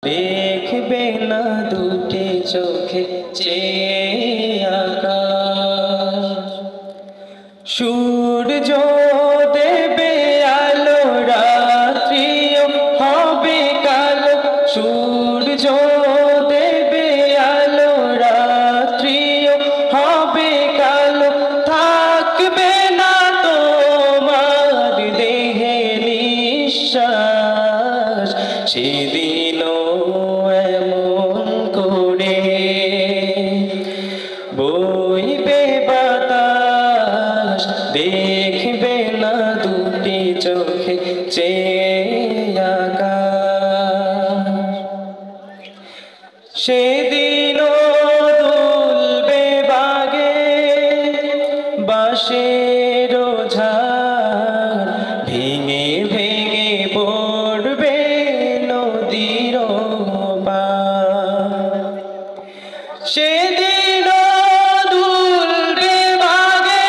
দেখবে না দুটি চোখে চেয়ে আকাশ, সূর্য দেবে আলো, রাত্রিও হবে কালো। সূর্য দেবে আলো, রাত্রিও হবে কালো। থাকবে না তোমার দেহে নিঃশ্বাস, সেদিনও এমন করে বইবে বাতাস। দেখবে না দুটি চোখে চেয়ে আকাশ, সেদিনও দুলবে বাগে বাঁশের ঝাড়, ভেঙে ভেঙে পড়বে নদীর পার। সেদিনও দুলবে বাগে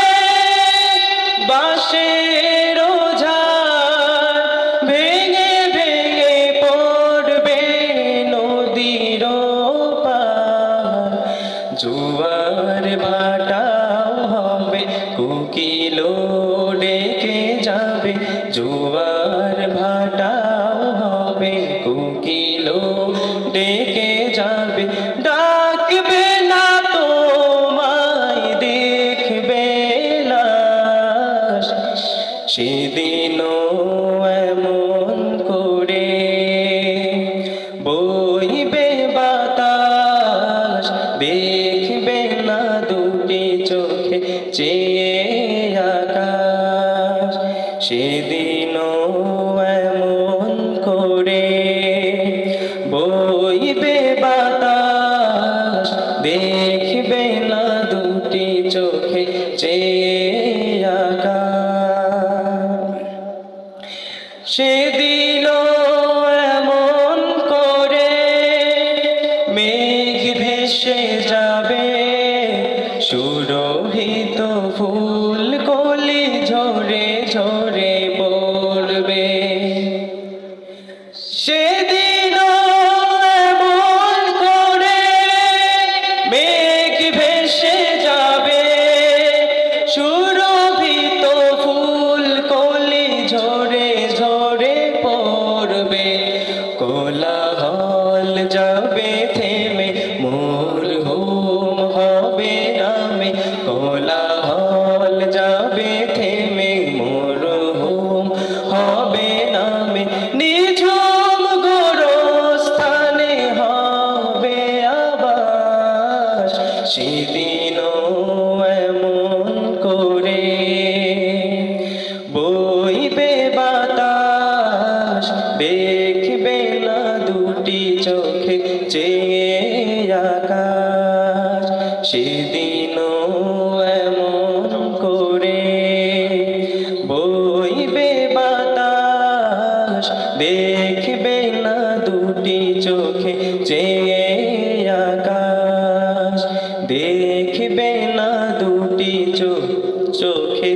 বাঁশের ঝাড়, ভেঙে ভেঙে পড়বে নদীর পার। জোয়ার ভাটাও হবে, কোকিল ডেকে যাবে। জোয়ার ভাটাও হবে, কোকিল ডেকে যাবে। ডাকবে না তোমায়, দেখবে লাশ, সেদিনও এমন করে বইবে বাতাস। দেখবে না দুটি চোখে চেয়ে আকাশ, সেদিনও এমন করে বইবে বাতাস। দেখবে না দুটি চোখে চেয়ে আকাশ, সেদিনও এমন করে মেঘ ভেসে যাবে। সুরভিত ফুল কলি ঝরে ঝরে পড়বে। সেদিনও এমন করে মেঘ ভেসে যাবে। সুরভিত ফুল কলি ঝরে ঝরে পড়বে। কোলাহল যাবে থেমে, মরহুম হবে নামে। কোলাহল যাবে থেমে, মরহুম হবে নামে। নিঝুম গোরস্থানে হবে আবাস, সেদিনও এমন করে বইবে বাতাস। দেখবে না দুটি চোখে চেয়ে আকাশ, সেদিনও এমন করে বইবে বাতাস। দেখবে না দুটি চোখে চেয়ে আকাশ, দেখবে না দুটি চোখে